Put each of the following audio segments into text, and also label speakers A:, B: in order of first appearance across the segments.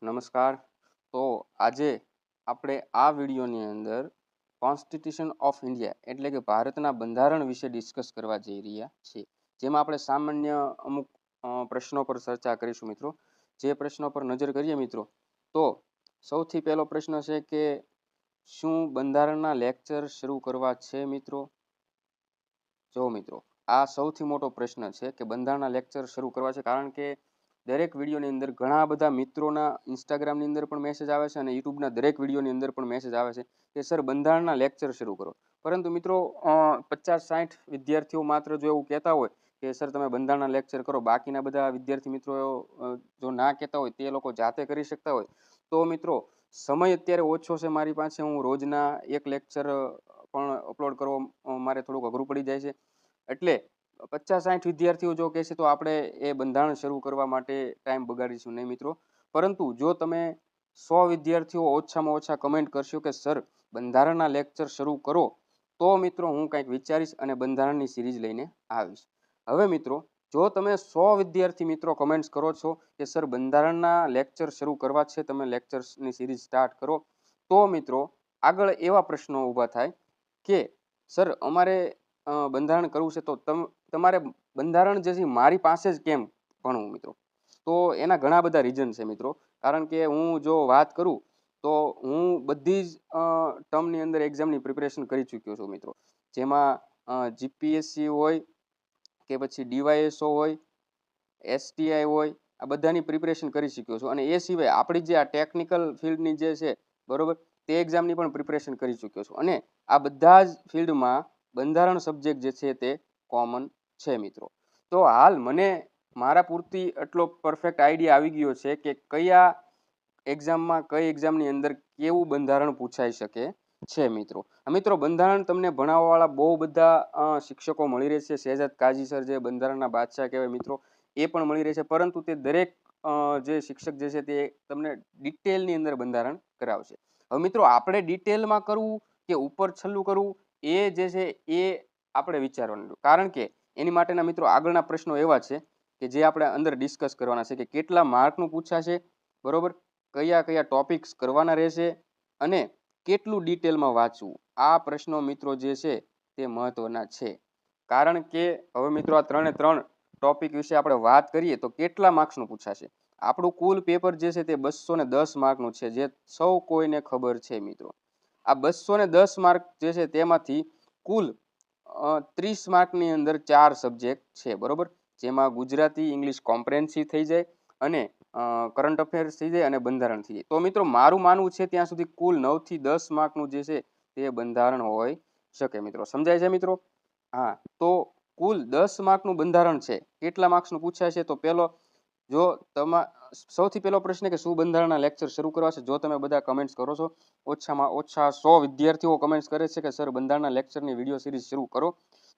A: નમસ્કાર. તો આજે આપણે આ વિડીયોની અંદર કોન્સ્ટિટ્યુશન ઓફ ઇન્ડિયા એટલે કે ભારતના બંધારણ વિશે ડિસ્કસ કરવા જઈ રહ્યા છીએ, જેમાં આપણે સામાન્ય અમુક પ્રશ્નો પર ચર્ચા કરીશું મિત્રો. જે પ્રશ્નો પર નજર કરીએ મિત્રો, તો સૌથી પહેલો પ્રશ્ન છે કે શું બંધારણના લેક્ચર શરૂ કરવા છે મિત્રો? જો મિત્રો, આ સૌથી મોટો પ્રશ્ન છે કે બંધારણના લેક્ચર શરૂ કરવા છે, કારણ કે દરેક વિડીયોની અંદર ઘણા બધા મિત્રોના ઇન્સ્ટાગ્રામની અંદર પણ મેસેજ આવે છે અને યુટ્યુબના દરેક વિડીયોની અંદર પણ મેસેજ આવે છે કે સર બંધારણના લેક્ચર શરૂ કરો. પરંતુ મિત્રો 50-60 વિદ્યાર્થીઓ માત્ર જો એવું કહેતા હોય કે સર તમે બંધારણના લેક્ચર કરો, બાકીના બધા વિદ્યાર્થી મિત્રો જો ના કહેતા હોય, તે લોકો જાતે કરી શકતા હોય, તો મિત્રો સમય અત્યારે ઓછો છે મારી પાસે, હું રોજના એક લેક્ચર પણ અપલોડ કરવો મારે થોડુંક અઘરું પડી જાય છે. એટલે 50-60 વિદ્યાર્થીઓ જો કહેશે તો આપણે એ બંધારણ શરૂ કરવા માટે ટાઈમ બગાડીશું નહીં મિત્રો. પરંતુ જો તમે 100 વિદ્યાર્થીઓ ઓછામાં ઓછા કમેન્ટ કરશો કે સર બંધારણના લેક્ચર શરૂ કરો, તો મિત્રો હું કંઈક વિચારીશ અને બંધારણની સિરીઝ લઈને આવીશ. હવે મિત્રો, જો તમે 100 વિદ્યાર્થી મિત્રો કમેન્ટ્સ કરો છો કે સર બંધારણના લેક્ચર શરૂ કરવા છે, તમે લેક્ચર્સની સિરીઝ સ્ટાર્ટ કરો, તો મિત્રો આગળ એવા પ્રશ્નો ઊભા થાય કે સર અમારે બંધારણ કરવું છે, તો તમારે બંધારણ જે છે મારી પાસે જ કેમ ભણવું મિત્રો? તો એના ઘણા બધા રીઝન છે મિત્રો. કારણ કે હું જો વાત કરું તો હું બધી જ ટર્મની અંદર એક્ઝામની પ્રિપેરેશન કરી ચૂક્યો છું મિત્રો. જેમાં જીપીએસસી હોય કે પછી ડીવાયએસઓ હોય, એસટીઆઈ હોય, આ બધાની પ્રિપેરેશન કરી ચૂક્યો છું. અને એ સિવાય આપણી જે આ ટેકનિકલ ફિલ્ડની જે છે બરોબર, તે એક્ઝામની પણ પ્રિપેરેશન કરી ચૂક્યો છું. અને આ બધા જ ફિલ્ડમાં બંધારણ સબ્જેક્ટ જે છે તે કોમન છે મિત્રો. તો હાલ મને મારા પૂરતી એટલો પરફેક્ટ આઈડિયા આવી ગયો છે કે કયા એક્ઝામમાં કઈ એક્ઝામની અંદર કેવું બંધારણ પૂછાઈ શકે છે મિત્રો. મિત્રો બંધારણ તમને ભણાવવાવાળા બહુ બધા શિક્ષકો મળી રહેશે. શહેજાદ કાઝી સર જે બંધારણના બાદશાહ કહેવાય મિત્રો, એ પણ મળી રહેશે. પરંતુ તે દરેક જે શિક્ષક જે છે તે તમને ડિટેલની અંદર બંધારણ કરાવશે. હવે મિત્રો આપણે ડિટેલમાં કરવું કે ઉપર છલ્લું કરવું, એ જે છે એ આપણે વિચારવાનું. કારણ કે એની માટેના મિત્રો આગળના પ્રશ્નો એવા છે કે જે આપણે અંદર ડિસ્કસ કરવાના છે કે કેટલા માર્કનું પૂછાશે, બરોબર, કયા કયા ટોપિક્સ કરવાના રહેશે અને કેટલું ડિટેલમાં વાંચવું. આ પ્રશ્નો મિત્રો જે છે તે મહત્વના છે. કારણ કે હવે મિત્રો આ 3 ટોપિક વિશે આપણે વાત કરીએ તો કેટલા માર્ક્સનું પૂછાશે. આપણું કુલ પેપર જે છે તે 210 માર્કનું છે, જે સૌ કોઈને ખબર છે મિત્રો. આ 210 માર્ક જે છે તેમાંથી કુલ 30 માર્કની અંદર 4 સબ્જેક્ટ છે, બરોબર, જેમાં ગુજરાતી, ઇંગ્લિશ કોમ્પ્રેહેન્સિવ થઈ જાય અને કરંટ અફેર્સ થઈ જાય અને બંધારણ થઈ જાય. તો મિત્રો મારું માનવું છે ત્યાં સુધી કુલ 9 થી 10 માર્કનું જે છે તે બંધારણ હોઈ શકે મિત્રો. સમજાય છે મિત્રો? હા, તો કુલ 10 માર્કનું બંધારણ છે. કેટલા માર્ક્સનું પૂછાય છે? તો પહેલો, જો સૌથી પહેલો પ્રશ્ન કે શું બંધારણના લેક્ચર શરૂ કરવા છે? જો તમે બધા કમેન્ટ્સ કરો છો, ઓછામાં ઓછા 100 વિદ્યાર્થીઓ કમેન્ટ્સ કરે છે કે સર બંધારણના લેક્ચરની વિડીયો સિરીઝ શરૂ કરો,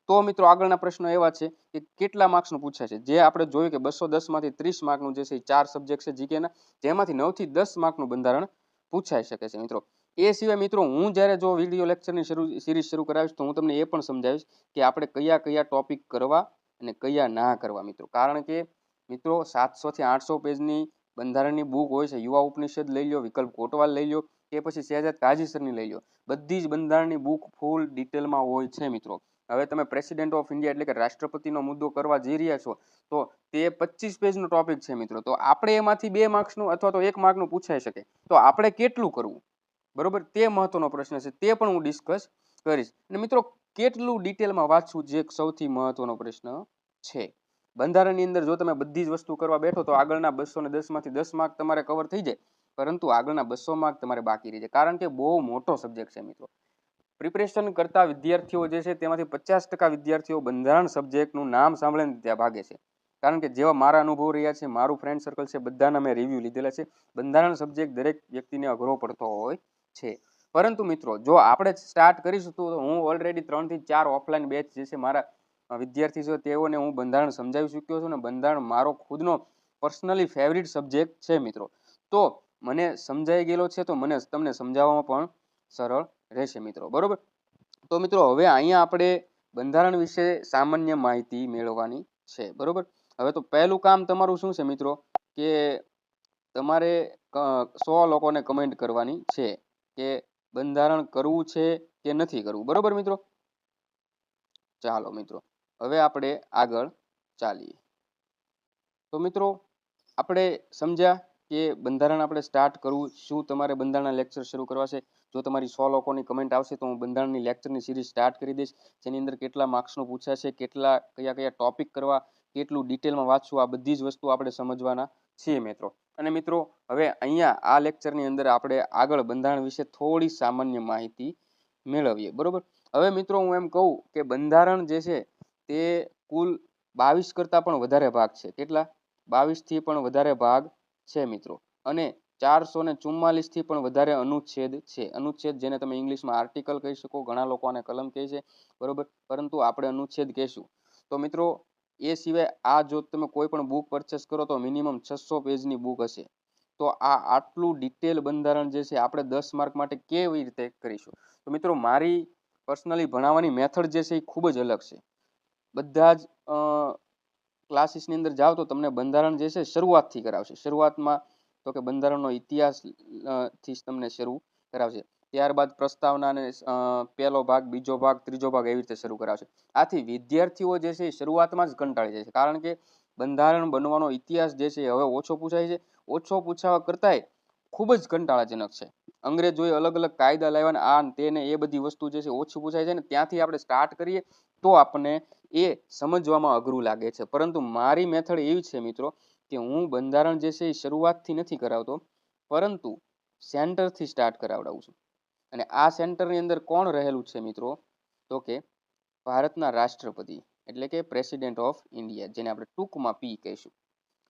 A: તો મિત્રો આગળના પ્રશ્નો એવા છે કે કેટલા માર્ક્સનું પૂછાય છે. જે આપણે જોયું કે 210 માંથી 30 માર્કનું જે છે એ 4 સબ્જેક્ટ છે જીકેના, જેમાંથી 9 થી 10 માર્કનું બંધારણ પૂછાઈ શકે છે મિત્રો. એ સિવાય મિત્રો હું જ્યારે જો વિડીયો લેક્ચરની સિરીઝ શરૂ કરાવીશ તો હું તમને એ પણ સમજાવીશ કે આપણે કયા કયા ટોપિક કરવા અને કયા ના કરવા મિત્રો. કારણ કે મિત્રો 700 થી 800 પેજની બંધારણની બુક હોય છે. યુવા ઉપનિષદ લઈ લો, વિકલ્પ કોટવાલ લઈ લો કે પછી શહેજાદ કાઝી સરની લઈ લો, બધી જ બંધારણની બુક ફૂલ ડિટેલમાં હોય છે મિત્રો. હવે તમે પ્રેસિડેન્ટ ઓફ ઇન્ડિયા એટલે કે રાષ્ટ્રપતિનો મુદ્દો કરવા જઈ રહ્યા છો, તો તે 25 પેજનો ટોપિક છે મિત્રો. તો આપણે એમાંથી 2 માર્ક્સનું અથવા તો 1 માર્કનું પૂછાઈ શકે, તો આપણે કેટલું કરવું, બરોબર, તે મહત્વનો પ્રશ્ન છે. તે પણ હું ડિસ્કસ કરીશ. અને મિત્રો કેટલું ડિટેલમાં વાંચવું જે સૌથી મહત્વનો પ્રશ્ન છે. બંધારણની અંદર જો તમે બધી જ વસ્તુ કરવા બેઠો તો આગળના 210 માંથી 10 માર્ક તમારે કવર થઈ જાય, પરંતુ આગળના 200 માર્ક તમારે બાકી રહી જાય. કારણ કે બહુ મોટો સબ્જેક્ટ છે મિત્રો. પ્રિપરેશન કરતા વિદ્યાર્થીઓ જે છે તેમાંથી 50% વિદ્યાર્થીઓ બંધારણ સબ્જેક્ટનું નામ સાંભળીને ત્યાં ભાગે છે. કારણ કે જેવા મારા અનુભવ રહ્યા છે, મારું ફ્રેન્ડ સર્કલ છે, બધાના મેં રિવ્યૂ લીધેલા છે. બંધારણ સબ્જેક્ટ દરેક વ્યક્તિને અઘરો પડતો હોય છે. પરંતુ મિત્રો જો આપણે સ્ટાર્ટ કરીશું તો હું ઓલરેડી 3 થી 4 ઓફલાઈન બેચ જે છે મારા વિદ્યાર્થી છે તેઓને હું બંધારણ સમજાવી ચૂક્યો છું. અને બંધારણ મારો ખુદનો પર્સનલી ફેવરિટ સબ્જેક્ટ છે મિત્રો. તો મને સમજાઈ ગયેલો છે, તો મને તમને સમજાવવામાં પણ સરળ રહેશે મિત્રો, બરોબર. તો મિત્રો હવે અહીંયા આપણે બંધારણ વિશે સામાન્ય માહિતી મેળવવાની છે, બરોબર. હવે તો પહેલું કામ તમારું શું છે મિત્રો કે તમારે 100 લોકોને કમેન્ટ કરવાની છે કે બંધારણ કરવું છે કે નથી કરવું. બરોબર મિત્રો? ચાલો મિત્રો, હવે આપણે આગળ ચાલીએ. તો મિત્રો, આપણે સમજ્યા કે બંધારણ આપણે સ્ટાર્ટ કરવું. શું તમારે બંધારણના લેક્ચર શરૂ કરવા છે? જો તમારી 100 લોકોની કમેન્ટ આવશે તો હું બંધારણની લેક્ચરની સિરીઝ સ્ટાર્ટ કરી દઈશ, જેની અંદર કેટલા માર્ક્સનું પૂછાશે, કેટલા કયા કયા ટોપિક કરવા, કેટલું ડિટેલમાં વાંચવું, આ બધી જ વસ્તુ આપણે સમજવાના છીએ મિત્રો. અને મિત્રો, હવે અહીંયા આ લેક્ચરની અંદર આપણે આગળ બંધારણ વિશે થોડી સામાન્ય માહિતી મેળવીએ. બરોબર? હવે મિત્રો, હું એમ કહું કે બંધારણ જે છે તે કુલ 22 કરતાં પણ વધારે ભાગ છે. કેટલા? 22 થી પણ વધારે ભાગ છે મિત્રો. અને 444 થી પણ વધારે અનુચ્છેદ છે. અનુચ્છેદ, જેને તમે ઇંગ્લિશમાં આર્ટિકલ કહી શકો, ઘણા લોકો આને કલમ કહે છે. બરોબર? પરંતુ આપણે અનુચ્છેદ કહેશું. તો મિત્રો, એ સિવાય આ જો તમે કોઈ પણ બુક પરચેસ કરો તો મિનિમમ 600 પેજની બુક હશે. તો આ આટલું ડિટેલ બંધારણ જે છે આપણે 10 માર્ક માટે કેવી રીતે કરીશું? તો મિત્રો, મારી પર્સનલી ભણાવવાની મેથડ જે છે એ ખૂબ જ અલગ છે. બધા જ ક્લાસીસની અંદર જાઓ તો તમને બંધારણ જે છે શરૂઆતથી કરાવશે. શરૂઆતમાં તો કે બંધારણનો ઇતિહાસ થી તમને શરૂ કરાવશે. ત્યારબાદ પ્રસ્તાવના અને પહેલો ભાગ, બીજો ભાગ, ત્રીજો ભાગ એવી રીતે શરૂ કરાવશે. આથી વિદ્યાર્થીઓ જે છે એ શરૂઆતમાં જ કંટાળી જાય છે, કારણ કે બંધારણ બનવાનો ઇતિહાસ જે છે હવે ઓછો પૂછાય છે. ઓછો પૂછાવા કરતાંય ખૂબ જ કંટાળાજનક છે. અંગ્રેજોએ અલગ અલગ કાયદા લાવ્યા, આ તેને એ બધી વસ્તુ જે છે ઓછી પૂછાય છે ને ત્યાંથી આપણે સ્ટાર્ટ કરીએ તો આપણને એ સમજવામાં અઘરું લાગે છે. પરંતુ મારી મેથડ એવી છે મિત્રો કે હું બંધારણ જે છે એ શરૂઆતથી નથી કરાવતો, પરંતુ સેન્ટરથી સ્ટાર્ટ કરાવડાવું છું. અને આ સેન્ટરની અંદર કોણ રહેલું છે મિત્રો? તો કે ભારતના રાષ્ટ્રપતિ, એટલે કે પ્રેસિડેન્ટ ઓફ ઇન્ડિયા, જેને આપણે ટૂંકમાં પી કહીશું.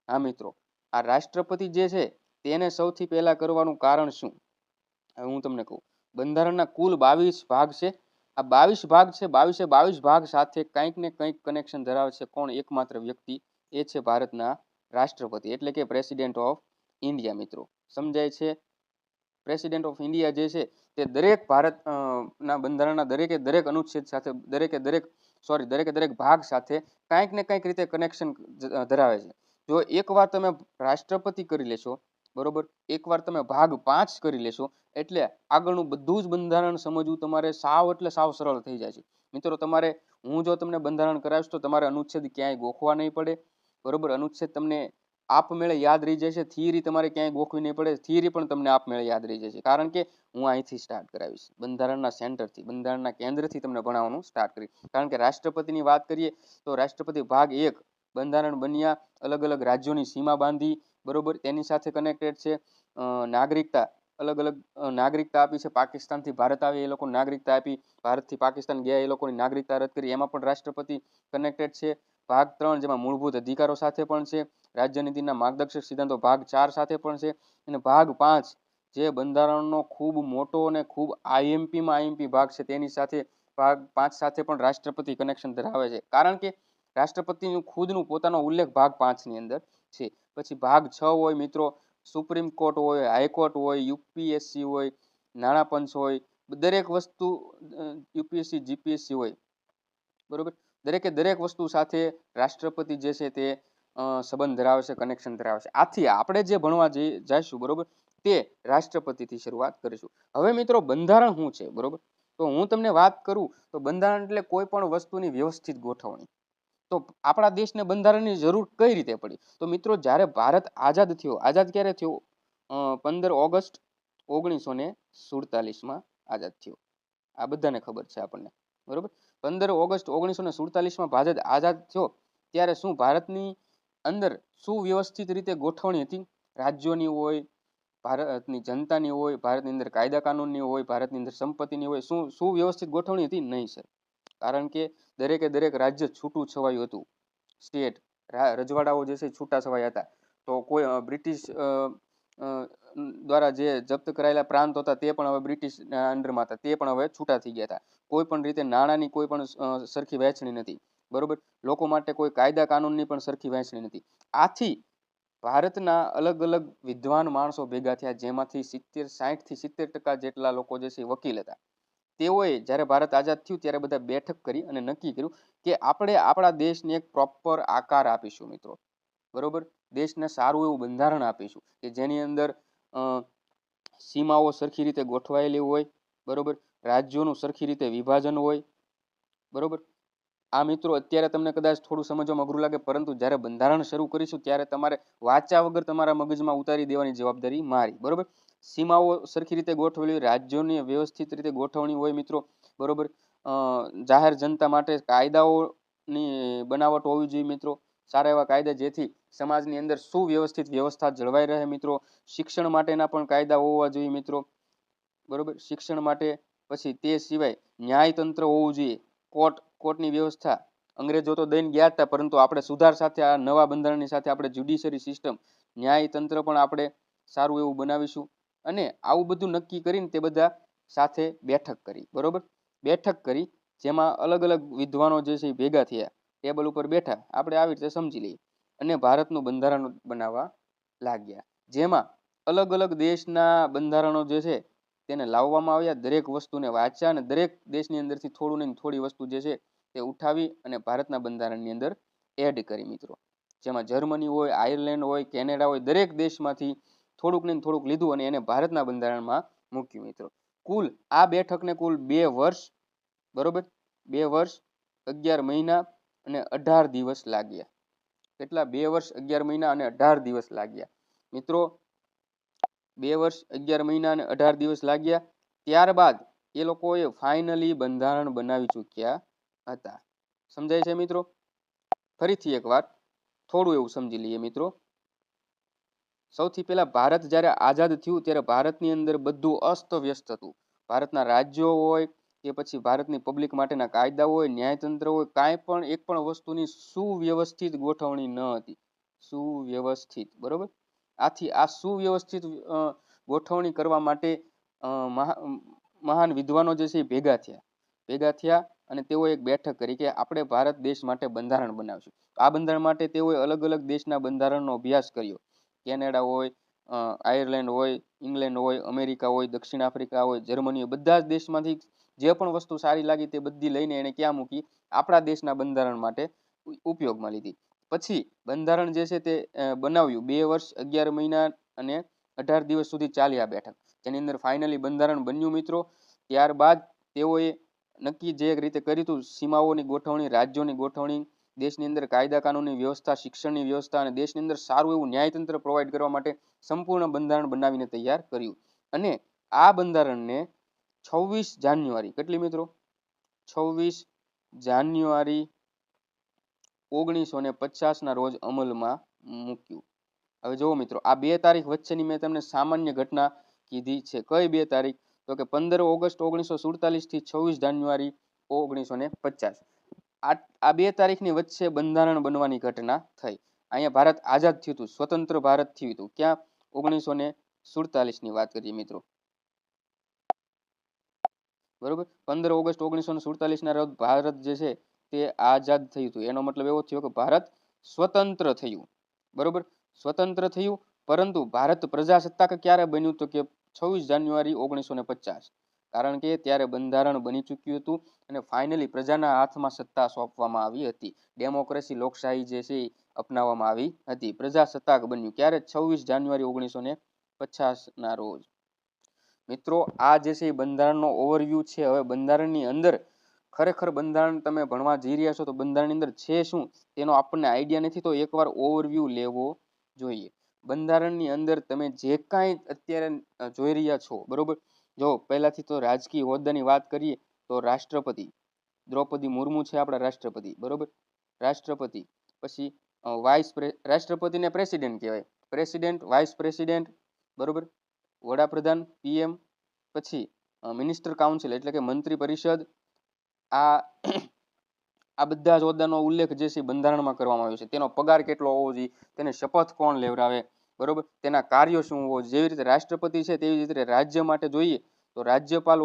A: હા મિત્રો, આ રાષ્ટ્રપતિ જે છે તેને સૌથી પહેલા કરવાનું કારણ શું? હવે હું તમને કહું. બંધારણના કુલ 22 ભાગ છે. આ 22 ભાગ છે, 22 ભાગ સાથે કંઈક ને કંઈક કનેક્શન ધરાવે છે. કોણ? એકમાત્ર વ્યક્તિ, એ છે ભારતના રાષ્ટ્રપતિ, એટલે કે પ્રેસિડેન્ટ ઓફ ઇન્ડિયા. મિત્રો સમજાય છે? પ્રેસિડેન્ટ ઓફ ઇન્ડિયા જે છે તે દરેક ભારત ના બંધારણના દરેકે દરેક અનુચ્છેદ સાથે, દરેકે દરેક ભાગ સાથે કંઈક ને કંઈક રીતે કનેક્શન ધરાવે છે. જો એકવાર તમે રાષ્ટ્રપતિ કરી લેશો, બરોબર, એકવાર તમે ભાગ 5 કરી લેશો, એટલે આગળનું બધું જ બંધારણ સમજવું તમારે સાવ એટલે સાવ સરળ થઈ જાય છે. મિત્રો, તમારે, હું જો તમને બંધારણ કરાવીશ તો તમારે અનુચ્છેદ ક્યાંય ગોખવા નહીં પડે. બરોબર? અનુચ્છેદ તમને આપમેળે યાદ રહી જશે. થિયરી તમારે ક્યાંય ગોખવી નહીં પડે. થિયરી પણ તમને આપમેળે યાદ રહી જશે, કારણ કે હું અહીંથી સ્ટાર્ટ કરાવીશ. બંધારણના સેન્ટરથી, બંધારણના કેન્દ્રથી તમને ભણાવવાનું સ્ટાર્ટ કરીશ. કારણ કે રાષ્ટ્રપતિની વાત કરીએ તો રાષ્ટ્રપતિ ભાગ 1, બંધારણ બન્યા, અલગ અલગ રાજ્યોની સીમા બાંધી, બરોબર, તેની સાથે કનેક્ટેડ છે. નાગરિકતા, અલગ અલગ નાગરિકતા આપી છે. પાકિસ્તાનથી ભારત આવે એ લોકો નાગરિકતા આપી, ભારતથી પાકિસ્તાન ગયા એ લોકોની નાગરિકતા રદ કરી, એમાં પણ રાષ્ટ્રપતિ કનેક્ટેડ છે. ભાગ 3, જેમાં મૂળભૂત અધિકારો સાથે પણ છે. રાજ્યનીતિના માર્ગદર્શક સિદ્ધાંતો ભાગ 4 સાથે પણ છે. અને ભાગ 5, જે બંધારણનો ખૂબ મોટો અને ખૂબ આઈએમપી ભાગ છે, તેની સાથે ભાગ 5 સાથે પણ રાષ્ટ્રપતિ કનેક્શન ધરાવે છે. કારણ કે રાષ્ટ્રપતિનું ખુદનું પોતાનો ઉલ્લેખ ભાગ 5 ની અંદર છે. પછી ભાગ 6 હોય મિત્રો, સુપ્રીમ કોર્ટ હોય, હાઈકોર્ટ હોય, યુપીએસસી હોય, નાણાં પંચ હોય, દરેક વસ્તુ, યુપીએસસી, જીપીએસસી હોય, બરોબર, દરેકે દરેક વસ્તુ સાથે રાષ્ટ્રપતિ જે છે તે સંબંધ ધરાવે છે, કનેક્શન ધરાવે છે. આથી આપણે જે ભણવા જઈશું, બરોબર, તે રાષ્ટ્રપતિથી શરૂઆત કરીશું. હવે મિત્રો, બંધારણ શું છે? બરોબર, તો હું તમને વાત કરું તો બંધારણ એટલે કોઈ પણ વસ્તુની વ્યવસ્થિત ગોઠવણી. તો આપણા દેશને બંધારણની જરૂર કઈ રીતે પડી? તો મિત્રો, જ્યારે ભારત આઝાદ થયો, આઝાદ ક્યારે થયો? 15 ઓગસ્ટ 1947 આઝાદ થયો. આ બધાને ખબર છે આપણને, બરોબર. 15 ઓગસ્ટ 1947 ભારત આઝાદ થયો, ત્યારે શું ભારતની અંદર સુવ્યવસ્થિત રીતે ગોઠવણી હતી? રાજ્યોની હોય, ભારતની જનતાની હોય, ભારતની અંદર કાયદા કાનૂનની હોય, ભારતની અંદર સંપત્તિની હોય, શું સુવ્યવસ્થિત ગોઠવણી હતી? નહીં સર. કારણ કે દરેકે દરેક રાજ્ય છૂટું છવાયું હતું. સ્ટેટ, રજવાડાઓ જે છે છૂટા છવાયા હતા. તો કોઈ બ્રિટિશ દ્વારા જે જપ્ત કરાયેલા પ્રાંત હતા તે પણ હવે બ્રિટિશ અંડરમાં હતા, તે પણ હવે છૂટા થઈ ગયા હતા. કોઈ પણ રીતે નાણાંની કોઈ પણ સરખી વહેંચણી નથી, બરોબર. લોકો માટે કોઈ કાયદા કાનૂનની પણ સરખી વહેંચણી નથી. આથી ભારતના અલગ અલગ વિદ્વાન માણસો ભેગા થયા, જેમાંથી 60 થી 70% જેટલા લોકો જે છે વકીલ હતા. તેઓએ જ્યારે ભારત આઝાદ થયું ત્યારે બધા બેઠક કરી અને નક્કી કર્યું કે આપણે આપણા દેશને એક પ્રોપર આકાર આપીશું મિત્રો, બરોબર. દેશને સારું એવું બંધારણ આપીશું કે જેની અંદર સીમાઓ સરખી રીતે ગોઠવાયેલી હોય, બરોબર, રાજ્યોનું સરખી રીતે વિભાજન હોય, બરોબર. આ મિત્રો અત્યારે તમને કદાચ થોડું સમજવામાં અઘરું લાગે, પરંતુ જ્યારે બંધારણ શરૂ કરીશું ત્યારે તમારે વાંચ્યા વગર તમારા મગજમાં ઉતારી દેવાની જવાબદારી મારી, બરોબર. સીમાઓ સરખી રીતે ગોઠવેલી, રાજ્યોની વ્યવસ્થિત રીતે ગોઠવણી હોય મિત્રો, બરોબર. જાહેર જનતા માટે કાયદાઓની બનાવટ હોવી જોઈએ મિત્રો, સારા એવા કાયદા જેથી સમાજની અંદર સુવ્યવસ્થિત વ્યવસ્થા જળવાઈ રહે મિત્રો. શિક્ષણ માટેના પણ કાયદા હોવા જોઈએ મિત્રો, બરોબર. શિક્ષણ માટે, પછી તે સિવાય ન્યાયતંત્ર હોવું જોઈએ, કોર્ટની વ્યવસ્થા અંગ્રેજો તો દઈને ગયા હતા, પરંતુ આપણે સુધાર સાથે આ નવા બંધારણની સાથે આપણે જ્યુડિશરી સિસ્ટમ, ન્યાયતંત્ર પણ આપણે સારું એવું બનાવીશું. અને આવું બધું નક્કી કરીને તે બધા સાથે બેઠક કરી, બરોબર. બેઠક કરી જેમાં અલગ અલગ વિદ્વાનો જે છે એ ભેગા થયા, ટેબલ ઉપર બેઠા, આપણે આવી રીતે સમજી લઈએ, અને ભારતનું બંધારણ બનાવવા લાગ્યા, જેમાં અલગ અલગ દેશના બંધારણો જે છે તેને લાવવામાં આવ્યા, દરેક વસ્તુને વાંચ્યા અને દરેક દેશની અંદરથી થોડું ને થોડી વસ્તુ જે છે તે ઉઠાવી અને ભારતના બંધારણની અંદર એડ કરી મિત્રો. જેમાં જર્મની હોય, આયર્લેન્ડ હોય, કેનેડા હોય, દરેક દેશમાંથી થોડુંક ને થોડુંક લીધું અને એને ભારતના બંધારણમાં મૂક્યું મિત્રો. કુલ આ બેઠકને કુલ 2 વર્ષ, બરોબર, 2 વર્ષ 11 મહિના અને 18 દિવસ લાગ્યા. કેટલા? 2 વર્ષ 11 મહિના અને 18 દિવસ લાગ્યા મિત્રો. 2 વર્ષ 11 મહિના અને 18 દિવસ લાગ્યા. ત્યારબાદ એ લોકોએ ફાઇનલી બંધારણ બનાવી ચૂક્યા હતા. સમજાય છે મિત્રો? ફરીથી એકવાર થોડું એવું સમજી લઈએ મિત્રો. સૌથી પહેલા ભારત જ્યારે આઝાદ થયું ત્યારે ભારતની અંદર બધું અસ્તવ્યસ્ત હતું. ભારતના રાજ્યો હોય કે પછી ભારતની પબ્લિક માટેના કાયદા હોય, ન્યાયતંત્ર હોય, કાંઈ પણ એક પણ વસ્તુની સુવ્યવસ્થિત ગોઠવણી ન હતી. સુવ્યવસ્થિત, બરોબર. આથી આ સુવ્યવસ્થિત ગોઠવણી કરવા માટે મહાન વિદ્વાનો જે છે એ ભેગા થયા અને તેઓએ એક બેઠક કરી કે આપણે ભારત દેશ માટે બંધારણ બનાવશું. આ બંધારણ માટે તેઓએ અલગ અલગ દેશના બંધારણનો અભ્યાસ કર્યો. કેનેડા હોય, આયર્લેન્ડ હોય, ઇંગ્લેન્ડ હોય, અમેરિકા હોય, દક્ષિણ આફ્રિકા હોય, જર્મની હોય, બધા જ દેશમાંથી જે પણ વસ્તુ સારી લાગી તે બધી લઈને એને ક્યાં મૂકી? આપણા દેશના બંધારણ માટે ઉપયોગમાં લીધી. પછી બંધારણ જે છે તે બનાવ્યું. 2 વર્ષ 11 મહિના અને 18 દિવસ સુધી ચાલી આ બેઠક, જેની અંદર ફાઇનલી બંધારણ બન્યું મિત્રો. ત્યારબાદ તેઓએ નક્કી જે રીતે કર્યું હતું, સીમાઓની ગોઠવણી, રાજ્યોની ગોઠવણી, દેશની અંદર કાયદા કાનૂનની વ્યવસ્થા, શિક્ષણની વ્યવસ્થા અને દેશની અંદર સારું એવું ન્યાયતંત્ર પ્રોવાઈડ કરવા માટે સંપૂર્ણ બંધારણ બનાવીને તૈયાર કર્યું. અને આ બંધારણને 26 જાન્યુઆરી, કેટલી મિત્રો? 26 જાન્યુઆરી 1950 ના રોજ અમલમાં મૂક્યું. હવે જુઓ મિત્રો, આ 2 તારીખ વચ્ચેની મેં તમને સામાન્ય ઘટના કીધી છે. કઈ 2 તારીખ? તો કે 15 ઓગસ્ટ 1947 થી 26 જાન્યુઆરી 1950. આ 2 તારીખની વચ્ચે બંધારણ બનવાની ઘટના થઈ. અહીંયા ભારત આઝાદ થયું હતું, સ્વતંત્ર ભારત થયું હતું. ક્યાં? 1947 ની વાત કરીએ મિત્રો, બરોબર. 15 ઓગસ્ટ 1947 ના રોજ ભારત જે છે તે આઝાદ થયું હતું. એનો મતલબ એવો થયો કે ભારત સ્વતંત્ર થયું, બરોબર. સ્વતંત્ર થયું, પરંતુ ભારત પ્રજાસત્તાક ક્યારે બન્યું? તો કે 26 જાન્યુઆરી 1950. કારણ કે ત્યારે બંધારણ બની ચૂક્યું હતું અને ફાઇનલી પ્રજાના હાથમાં સત્તા સોંપવામાં આવી હતી. ડેમોક્રેસી, લોકશાહી જે છે એ અપનાવવામાં આવી હતી. પ્રજાસત્તાક બન્યું ક્યારે? 26 જાન્યુઆરી 1950 ના રોજ મિત્રો. આ જે છે એ બંધારણનો ઓવરવ્યૂ છે. હવે બંધારણની અંદર ખરેખર બંધારણ તમે ભણવા જઈ રહ્યા છો તો બંધારણની અંદર છે શું તેનો આપણને આઈડિયા નથી, તો એકવાર ઓવરવ્યૂ લેવો જોઈએ. બંધારણની અંદર તમે જે કાંઈ અત્યારે જોઈ રહ્યા છો, બરોબર. જો પહેલાથી તો રાજકીય હોદ્દાની વાત કરીએ તો રાષ્ટ્રપતિ દ્રૌપદી મુર્મુ છે આપણા રાષ્ટ્રપતિ, બરોબર. રાષ્ટ્રપતિ, પછી રાષ્ટ્રપતિને પ્રેસિડેન્ટ કહેવાય. પ્રેસિડેન્ટ, વાઇસ પ્રેસિડેન્ટ, બરોબર. વડાપ્રધાન, પીએમ, પછી મિનિસ્ટર કાઉન્સિલ એટલે કે મંત્રી પરિષદ. આ આ બધા જ હોદ્દાનો ઉલ્લેખ જે છે બંધારણમાં કરવામાં આવ્યો છે. તેનો પગાર કેટલો હોવો જોઈએ, તેને શપથ કોણ લેવડાવે, બરોબર. તેના કાર્યો શું હોવો જોઈએ. જેવી રીતે રાષ્ટ્રપતિ છે તેવી રીતે રાજ્ય માટે જોઈએ તો રાજ્યપાલ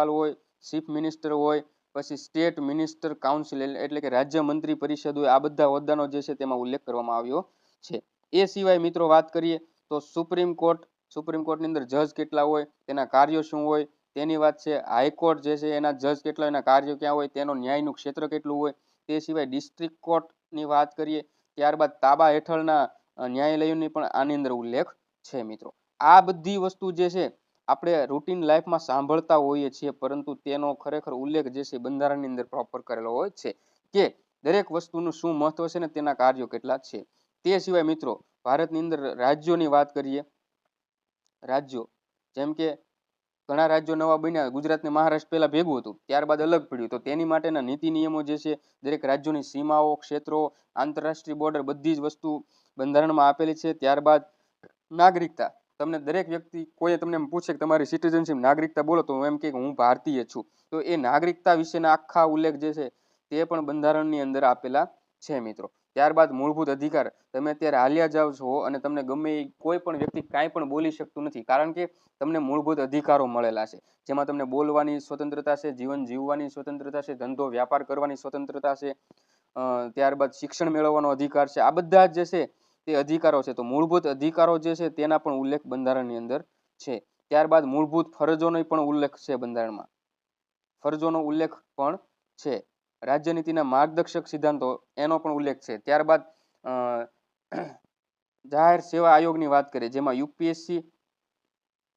A: હોય, ચીફ મિનિસ્ટર હોય, પછી સ્ટેટ મિનિસ્ટર કાઉન્સિલ એટલે કે રાજ્ય મંત્રી પરિષદ હોય. આ બધા હોદ્દાનો જે છે તેમાં ઉલ્લેખ કરવામાં આવ્યો છે. એ સિવાય મિત્રો વાત કરીએ તો સુપ્રીમ કોર્ટની અંદર જજ કેટલા હોય, તેના કાર્યો શું હોય તેની વાત છે. હાઈકોર્ટ જે છે એના જજ કેટલા, એના કાર્યો ક્યાં હોય, તેનો ન્યાયનું ક્ષેત્ર કેટલું હોય. તે સિવાય ડિસ્ટ્રિક્ટ કોર્ટની વાત કરીએ ત્યારબાદ તાબા હેઠળના ન્યાયાલયોની પણ આની અંદર ઉલ્લેખ છે મિત્રો. આ બધી વસ્તુ જે છે આપણે રૂટીન લાઈફમાં સાંભળતા હોઈએ છીએ, પરંતુ તેનો ખરેખર ઉલ્લેખ જે છે બંધારણની અંદર પ્રોપર કરેલો હોય છે કે દરેક વસ્તુનું શું મહત્વ છે ને તેના કાર્યો કેટલા છે. તે સિવાય મિત્રો ભારતની અંદર રાજ્યોની વાત કરીએ. રાજ્યો જેમ કે ઘણા રાજ્યો નવા બન્યા. ગુજરાત ને મહારાષ્ટ્ર પહેલા ભેગું હતું, ત્યારબાદ અલગ પડ્યું. તો તેની માટેના નીતિ નિયમો જે છે, દરેક રાજ્યોની સીમાઓ, ક્ષેત્રો, આંતરરાષ્ટ્રીય બોર્ડર, બધી જ વસ્તુ બંધારણમાં આપેલી છે. ત્યારબાદ નાગરિકતા. તમને દરેક વ્યક્તિ કોઈ તમને એમ પૂછે કે તમારી સિટીઝનશીપ નાગરિકતા બોલો, તો એમ કે હું ભારતીય છું. તો એ નાગરિકતા વિશેના આખા ઉલ્લેખ જે છે તે પણ બંધારણની અંદર આપેલા છે મિત્રો. ત્યારબાદ મૂળભૂત અધિકાર. તમે અત્યારે હાલ્યા જાઓ છો અને તમને ગમે કોઈ પણ વ્યક્તિ કાંઈ પણ બોલી શકતું નથી, કારણ કે તમને મૂળભૂત અધિકારો મળેલા છે, જેમાં તમને બોલવાની સ્વતંત્રતા છે, જીવન જીવવાની સ્વતંત્રતા છે, ધંધો વ્યાપાર કરવાની સ્વતંત્રતા છે, ત્યારબાદ શિક્ષણ મેળવવાનો અધિકાર છે. આ બધા જે છે તે અધિકારો છે. તો મૂળભૂત અધિકારો જે છે તેના પણ ઉલ્લેખ બંધારણની અંદર છે. ત્યારબાદ મૂળભૂત ફરજોનો પણ ઉલ્લેખ છે બંધારણમાં. ફરજોનો ઉલ્લેખ પણ છે. રાજ્યનીતિના માર્ગદર્શક સિદ્ધાંતો એનો પણ ઉલ્લેખ છે. ત્યારબાદ જાહેર સેવા આયોગની વાત કરીએ, જેમાં યુપીએસસી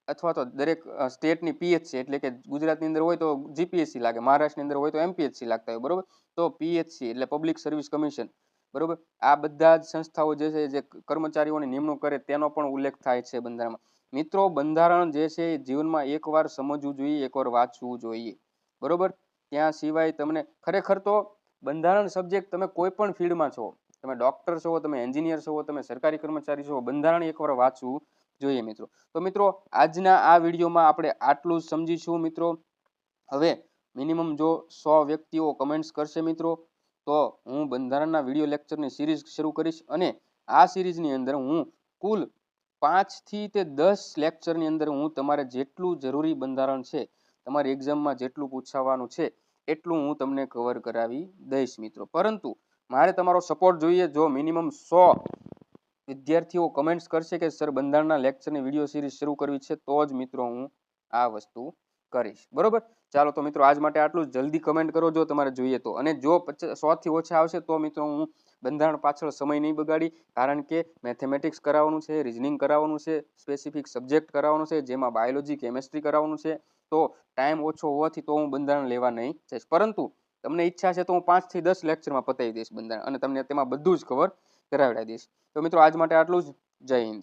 A: અથવા તો દરેક સ્ટેટની પીએચસી, એટલે કે ગુજરાતની અંદર હોય તો જીપીએસસી લાગે, મહારાષ્ટ્રની અંદર હોય તો એમપીએચસી લાગતા હોય, બરોબર. તો પીએચસી એટલે પબ્લિક સર્વિસ કમિશન, બરોબર. આ બધા જ સંસ્થાઓ જે છે જે કર્મચારીઓની નિમણૂક કરે તેનો પણ ઉલ્લેખ થાય છે બંધારણમાં. મિત્રો બંધારણ જે છે એ જીવનમાં એકવાર સમજવું જોઈએ, એકવાર વાંચવું જોઈએ, બરોબર. ત્યાં સિવાય તમને ખરેખર તો બંધારણ સબ્જેક્ટ તમે કોઈ પણ ફિલ્ડમાં છો, તમે ડોક્ટર છો, તમે એન્જિનિયર છો, તમે સરકારી કર્મચારી છો, બંધારણ એકવાર વાંચવું જોઈએ મિત્રો. તો મિત્રો આજના આ વિડીયોમાં આપણે આટલું જ સમજીશું મિત્રો. હવે મિનિમમ જો 100 વ્યક્તિઓ કમેન્ટ્સ કરશે મિત્રો, તો હું બંધારણના વિડીયો લેક્ચરની સિરીઝ શરૂ કરીશ, અને આ સિરીઝની અંદર હું કુલ 5 થી તે 10 લેક્ચરની અંદર હું તમારે જેટલું જરૂરી બંધારણ છે, તમારી એક્ઝામમાં જેટલું પૂછાવાનું છે એટલું હું તમને કવર કરાવી દઈશ મિત્રો. પરંતુ મારે તમારો સપોર્ટ જોઈએ. જો મિનિમમ 100 વિદ્યાર્થીઓ કમેન્ટ્સ કરશે કે સર બંધારણના લેક્ચરની વિડીયો સિરીઝ શરૂ કરવી છે, તો જ મિત્રો હું આ વસ્તુ કરીશ, બરોબર. ચાલો તો મિત્રો આજ માટે આટલું. જલ્દી કમેન્ટ કરો જો તમારે જોઈએ તો, અને જો 100 થી ઓછા આવશે તો મિત્રો હું બંધારણ પાછળ સમય નહીં બગાડી, કારણ કે મેથેમેટિક્સ કરાવવાનું છે, રિઝનિંગ કરાવવાનું છે, સ્પેસિફિક સબ્જેક્ટ કરાવવાનું છે, જેમાં બાયોલોજી, કેમેસ્ટ્રી કરાવવાનું છે. તો ટાઈમ ઓછો હોવાથી તો હું બંધારણ લેવા નહીં જઈશ, પરંતુ તમને ઈચ્છા છે તો હું 5 થી 10 લેક્ચરમાં પતાવી દઈશ બંધારણ, અને તમને તેમાં બધું જ કવર કરાવડાવી દઈશ. તો મિત્રો આજ માટે આટલું જ. જય હિન્દ.